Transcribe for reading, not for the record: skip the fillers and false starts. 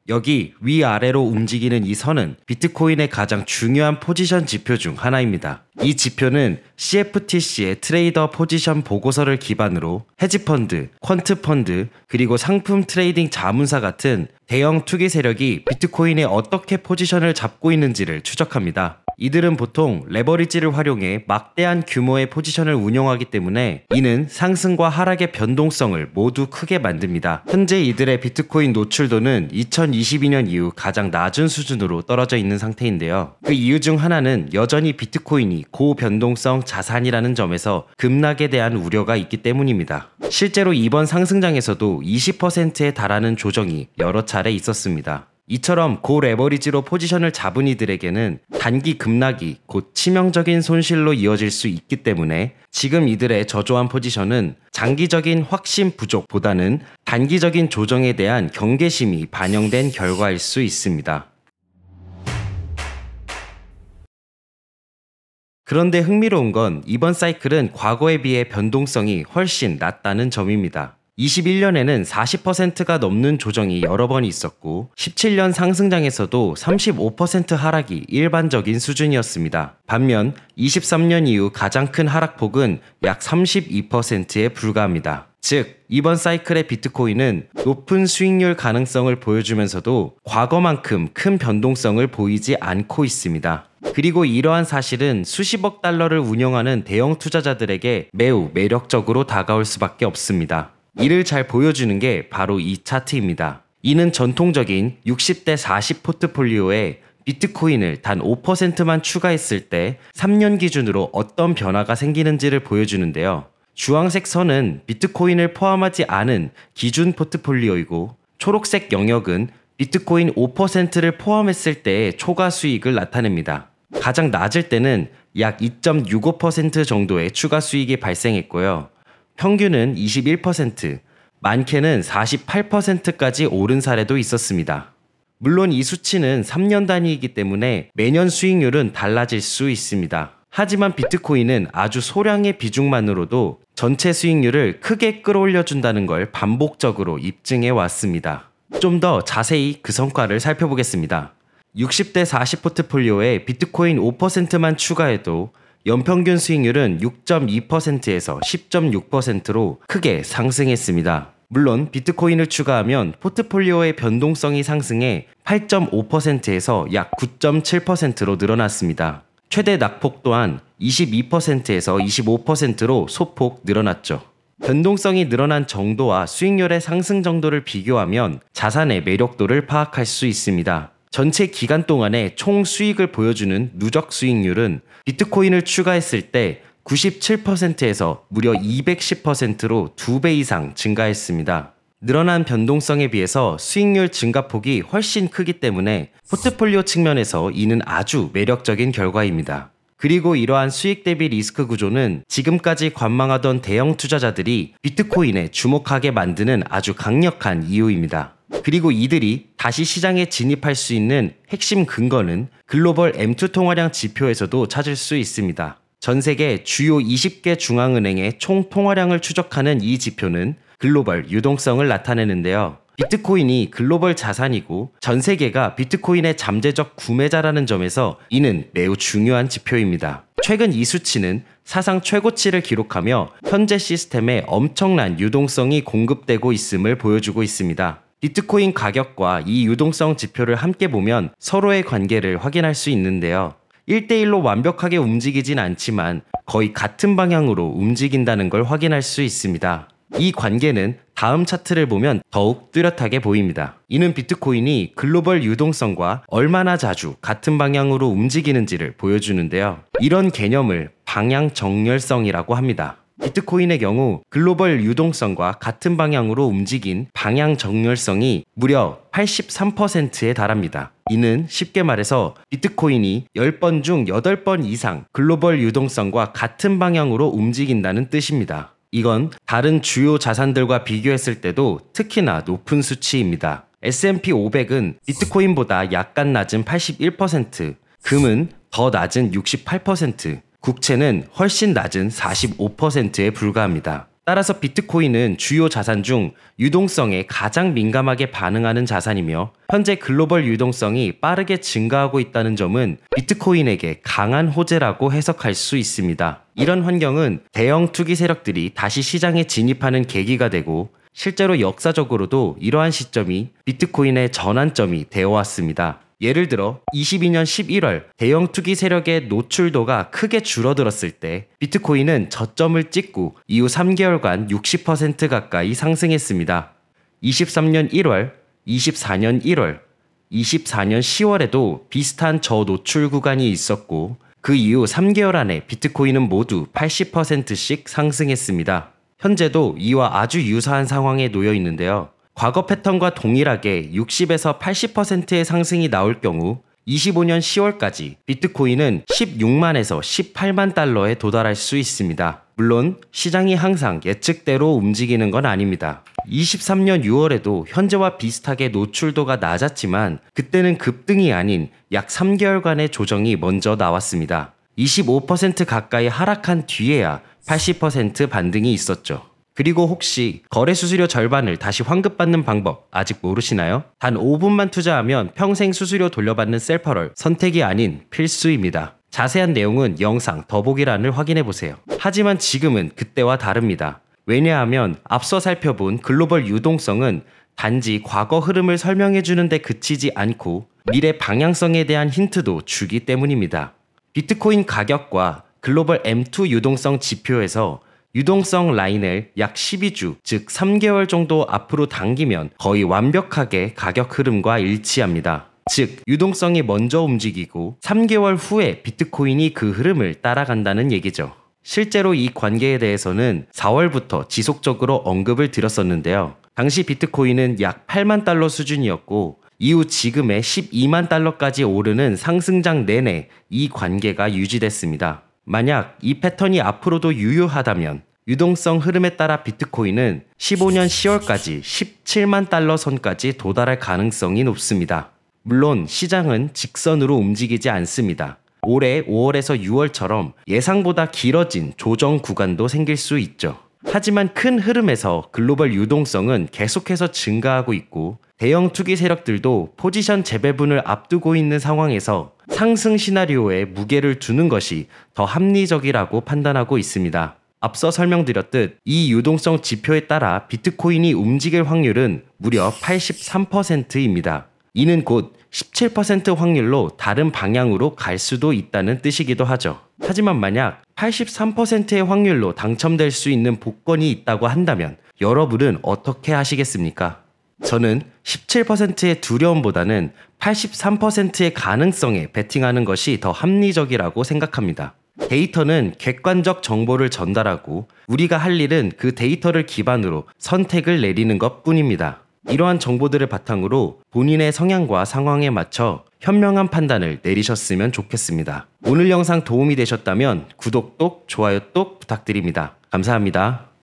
여기 위아래로 움직이는 이 선은 비트코인의 가장 중요한 포지션 지표 중 하나입니다. 이 지표는 CFTC의 트레이더 포지션 보고서를 기반으로 헤지펀드, 퀀트펀드, 그리고 상품 트레이딩 자문사 같은 대형 투기 세력이 비트코인에 어떻게 포지션을 잡고 있는지를 추적합니다. 이들은 보통 레버리지를 활용해 막대한 규모의 포지션을 운영하기 때문에 이는 상승과 하락의 변동성을 모두 크게 만듭니다. 현재 이들의 비트코인 노출도는 2022년 이후 가장 낮은 수준으로 떨어져 있는 상태인데요. 그 이유 중 하나는 여전히 비트코인이 고변동성 자산이라는 점에서 급락에 대한 우려가 있기 때문입니다. 실제로 이번 상승장에서도 20%에 달하는 조정이 여러 차례 있었습니다. 이처럼 고레버리지로 포지션을 잡은 이들에게는 단기 급락이 곧 치명적인 손실로 이어질 수 있기 때문에 지금 이들의 저조한 포지션은 장기적인 확신 부족보다는 단기적인 조정에 대한 경계심이 반영된 결과일 수 있습니다. 그런데 흥미로운 건 이번 사이클은 과거에 비해 변동성이 훨씬 낮다는 점입니다. 21년에는 40%가 넘는 조정이 여러 번 있었고 17년 상승장에서도 35% 하락이 일반적인 수준이었습니다. 반면 23년 이후 가장 큰 하락폭은 약 32%에 불과합니다. 즉, 이번 사이클의 비트코인은 높은 수익률 가능성을 보여주면서도 과거만큼 큰 변동성을 보이지 않고 있습니다. 그리고 이러한 사실은 수십억 달러를 운영하는 대형 투자자들에게 매우 매력적으로 다가올 수밖에 없습니다. 이를 잘 보여주는 게 바로 이 차트입니다. 이는 전통적인 60대 40 포트폴리오에 비트코인을 단 5%만 추가했을 때 3년 기준으로 어떤 변화가 생기는지를 보여주는데요. 주황색 선은 비트코인을 포함하지 않은 기준 포트폴리오이고 초록색 영역은 비트코인 5%를 포함했을 때의 초과 수익을 나타냅니다. 가장 낮을 때는 약 2.65% 정도의 추가 수익이 발생했고요. 평균은 21%, 많게는 48%까지 오른 사례도 있었습니다. 물론 이 수치는 3년 단위이기 때문에 매년 수익률은 달라질 수 있습니다. 하지만 비트코인은 아주 소량의 비중만으로도 전체 수익률을 크게 끌어올려준다는 걸 반복적으로 입증해 왔습니다. 좀 더 자세히 그 성과를 살펴보겠습니다. 60대 40 포트폴리오에 비트코인 5%만 추가해도 연평균 수익률은 6.2%에서 10.6%로 크게 상승했습니다. 물론 비트코인을 추가하면 포트폴리오의 변동성이 상승해 8.5%에서 약 9.7%로 늘어났습니다. 최대 낙폭 또한 22%에서 25%로 소폭 늘어났죠. 변동성이 늘어난 정도와 수익률의 상승 정도를 비교하면 자산의 매력도를 파악할 수 있습니다. 전체 기간 동안의 총 수익을 보여주는 누적 수익률은 비트코인을 추가했을 때 97%에서 무려 210%로 2배 이상 증가했습니다. 늘어난 변동성에 비해서 수익률 증가폭이 훨씬 크기 때문에 포트폴리오 측면에서 이는 아주 매력적인 결과입니다. 그리고 이러한 수익 대비 리스크 구조는 지금까지 관망하던 대형 투자자들이 비트코인에 주목하게 만드는 아주 강력한 이유입니다. 그리고 이들이 다시 시장에 진입할 수 있는 핵심 근거는 글로벌 M2 통화량 지표에서도 찾을 수 있습니다. 전 세계 주요 20개 중앙은행의 총 통화량을 추적하는 이 지표는 글로벌 유동성을 나타내는데요. 비트코인이 글로벌 자산이고 전 세계가 비트코인의 잠재적 구매자라는 점에서 이는 매우 중요한 지표입니다. 최근 이 수치는 사상 최고치를 기록하며 현재 시스템에 엄청난 유동성이 공급되고 있음을 보여주고 있습니다. 비트코인 가격과 이 유동성 지표를 함께 보면 서로의 관계를 확인할 수 있는데요. 1대1로 완벽하게 움직이진 않지만 거의 같은 방향으로 움직인다는 걸 확인할 수 있습니다. 이 관계는 다음 차트를 보면 더욱 뚜렷하게 보입니다. 이는 비트코인이 글로벌 유동성과 얼마나 자주 같은 방향으로 움직이는지를 보여주는데요. 이런 개념을 방향 정렬성이라고 합니다. 비트코인의 경우 글로벌 유동성과 같은 방향으로 움직인 방향 정렬성이 무려 83%에 달합니다. 이는 쉽게 말해서 비트코인이 10번 중 8번 이상 글로벌 유동성과 같은 방향으로 움직인다는 뜻입니다. 이건 다른 주요 자산들과 비교했을 때도 특히나 높은 수치입니다. S&P 500은 비트코인보다 약간 낮은 81%, 금은 더 낮은 68%, 국채는 훨씬 낮은 45%에 불과합니다. 따라서 비트코인은 주요 자산 중 유동성에 가장 민감하게 반응하는 자산이며 현재 글로벌 유동성이 빠르게 증가하고 있다는 점은 비트코인에게 강한 호재라고 해석할 수 있습니다. 이런 환경은 대형 투기 세력들이 다시 시장에 진입하는 계기가 되고 실제로 역사적으로도 이러한 시점이 비트코인의 전환점이 되어 왔습니다. 예를 들어 22년 11월 대형 투기 세력의 노출도가 크게 줄어들었을 때 비트코인은 저점을 찍고 이후 3개월간 60% 가까이 상승했습니다. 23년 1월, 24년 1월, 24년 10월에도 비슷한 저노출 구간이 있었고 그 이후 3개월 안에 비트코인은 모두 80%씩 상승했습니다. 현재도 이와 아주 유사한 상황에 놓여 있는데요. 과거 패턴과 동일하게 60에서 80%의 상승이 나올 경우 25년 10월까지 비트코인은 16만에서 18만 달러에 도달할 수 있습니다. 물론 시장이 항상 예측대로 움직이는 건 아닙니다. 23년 6월에도 현재와 비슷하게 노출도가 낮았지만 그때는 급등이 아닌 약 3개월간의 조정이 먼저 나왔습니다. 25% 가까이 하락한 뒤에야 80% 반등이 있었죠. 그리고 혹시 거래 수수료 절반을 다시 환급받는 방법 아직 모르시나요? 단 5분만 투자하면 평생 수수료 돌려받는 셀퍼럴 선택이 아닌 필수입니다. 자세한 내용은 영상 더보기란을 확인해보세요. 하지만 지금은 그때와 다릅니다. 왜냐하면 앞서 살펴본 글로벌 유동성은 단지 과거 흐름을 설명해주는 데 그치지 않고 미래 방향성에 대한 힌트도 주기 때문입니다. 비트코인 가격과 글로벌 M2 유동성 지표에서 유동성 라인을 약 12주, 즉 3개월 정도 앞으로 당기면 거의 완벽하게 가격 흐름과 일치합니다. 즉, 유동성이 먼저 움직이고 3개월 후에 비트코인이 그 흐름을 따라간다는 얘기죠. 실제로 이 관계에 대해서는 4월부터 지속적으로 언급을 드렸었는데요. 당시 비트코인은 약 8만 달러 수준이었고 이후 지금의 12만 달러까지 오르는 상승장 내내 이 관계가 유지됐습니다. 만약 이 패턴이 앞으로도 유효하다면 유동성 흐름에 따라 비트코인은 15년 10월까지 17만 달러 선까지 도달할 가능성이 높습니다. 물론 시장은 직선으로 움직이지 않습니다. 올해 5월에서 6월처럼 예상보다 길어진 조정 구간도 생길 수 있죠. 하지만 큰 흐름에서 글로벌 유동성은 계속해서 증가하고 있고 대형 투기 세력들도 포지션 재배분을 앞두고 있는 상황에서 상승 시나리오에 무게를 두는 것이 더 합리적이라고 판단하고 있습니다. 앞서 설명드렸듯 이 유동성 지표에 따라 비트코인이 움직일 확률은 무려 83%입니다. 이는 곧 17% 확률로 다른 방향으로 갈 수도 있다는 뜻이기도 하죠. 하지만 만약 83%의 확률로 당첨될 수 있는 복권이 있다고 한다면 여러분은 어떻게 하시겠습니까? 저는 17%의 두려움보다는 83%의 가능성에 베팅하는 것이 더 합리적이라고 생각합니다. 데이터는 객관적 정보를 전달하고 우리가 할 일은 그 데이터를 기반으로 선택을 내리는 것 뿐입니다. 이러한 정보들을 바탕으로 본인의 성향과 상황에 맞춰 현명한 판단을 내리셨으면 좋겠습니다. 오늘 영상 도움이 되셨다면 구독 또 좋아요 또 부탁드립니다. 감사합니다.